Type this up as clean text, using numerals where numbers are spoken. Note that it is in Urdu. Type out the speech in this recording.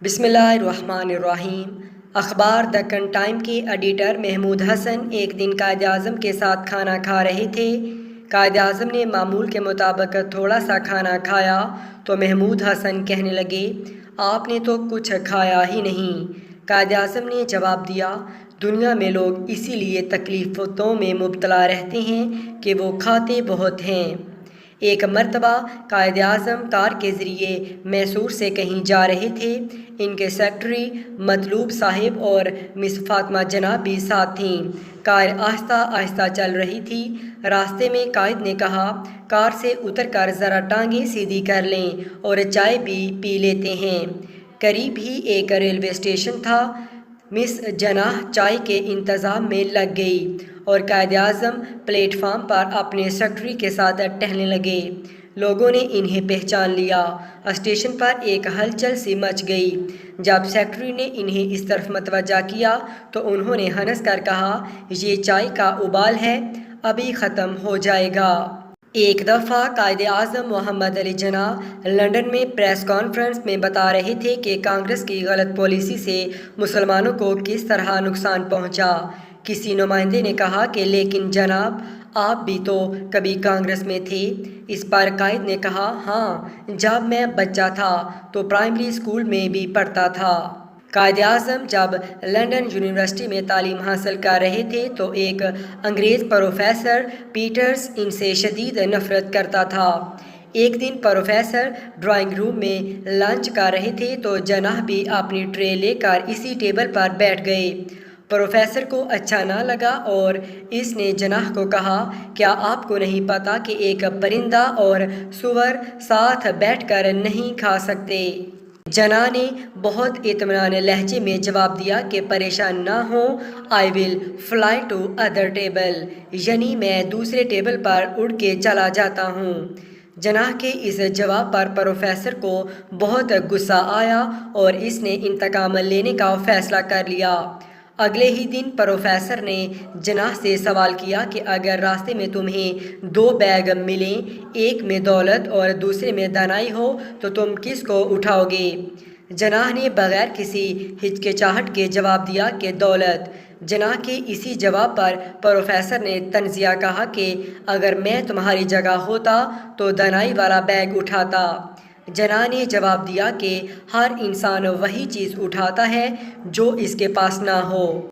بسم اللہ الرحمن الرحیم۔ اخبار دکن ٹائم کے ایڈیٹر محمود حسن ایک دن قائد اعظم کے ساتھ کھانا کھا رہے تھے۔ قائد اعظم نے معمول کے مطابق تھوڑا سا کھانا کھایا تو محمود حسن کہنے لگے، آپ نے تو کچھ کھایا ہی نہیں۔ قائد اعظم نے جواب دیا، دنیا میں لوگ اسی لیے تکلیفوں میں مبتلا رہتے ہیں کہ وہ کھاتے بہت ہیں۔ ایک مرتبہ قائد اعظم کار کے ذریعے میسور سے کہیں جا رہے تھے۔ ان کے سیکرٹری مطلوب صاحب اور مس فاطمہ جناب بھی ساتھ تھیں۔ کار آہستہ آہستہ چل رہی تھی۔ راستے میں قائد نے کہا، کار سے اتر کر ذرا ٹانگیں سیدھی کر لیں اور چائے بھی پی لیتے ہیں۔ قریب ہی ایک ریلوے اسٹیشن تھا۔ مس جناح چائے کے انتظام میں لگ گئی اور قائد اعظم پلیٹ فارم پر اپنے سیکرٹری کے ساتھ ٹہلنے لگے۔ لوگوں نے انہیں پہچان لیا۔ اسٹیشن پر ایک ہلچل سی مچ گئی۔ جب سیکرٹری نے انہیں اس طرف متوجہ کیا تو انہوں نے ہنس کر کہا، یہ چائے کا ابال ہے، ابھی ختم ہو جائے گا۔ ایک دفعہ قائد اعظم محمد علی جناح لندن میں پریس کانفرنس میں بتا رہے تھے کہ کانگریس کی غلط پالیسی سے مسلمانوں کو کس طرح نقصان پہنچا۔ کسی نمائندے نے کہا کہ لیکن جناب، آپ بھی تو کبھی کانگریس میں تھے۔ اس پر قائد نے کہا، ہاں، جب میں بچہ تھا تو پرائمری اسکول میں بھی پڑھتا تھا۔ قائد اعظم جب لندن یونیورسٹی میں تعلیم حاصل کر رہے تھے تو ایک انگریز پروفیسر پیٹرز ان سے شدید نفرت کرتا تھا۔ ایک دن پروفیسر ڈرائنگ روم میں لنچ کر رہے تھے تو جناح بھی اپنی ٹرے لے کر اسی ٹیبل پر بیٹھ گئے۔ پروفیسر کو اچھا نہ لگا اور اس نے جناح کو کہا، کیا آپ کو نہیں پتا کہ ایک پرندہ اور سور ساتھ بیٹھ کر نہیں کھا سکتے؟ جناح نے بہت اطمینان لہجے میں جواب دیا کہ پریشان نہ ہوں، آئی ول فلائی ٹو ادر ٹیبل، یعنی میں دوسرے ٹیبل پر اڑ کے چلا جاتا ہوں۔ جناح کے اس جواب پر پروفیسر کو بہت غصہ آیا اور اس نے انتقام لینے کا فیصلہ کر لیا۔ اگلے ہی دن پروفیسر نے جناح سے سوال کیا کہ اگر راستے میں تمہیں دو بیگ ملیں، ایک میں دولت اور دوسرے میں دانائی ہو تو تم کس کو اٹھاؤ گے؟ جناح نے بغیر کسی ہچکچاہٹ کے جواب دیا کہ دولت۔ جناح کے اسی جواب پر پروفیسر نے طنزیہ کہا کہ اگر میں تمہاری جگہ ہوتا تو دانائی والا بیگ اٹھاتا۔ جناح نے جواب دیا کہ ہر انسان وہی چیز اٹھاتا ہے جو اس کے پاس نہ ہو۔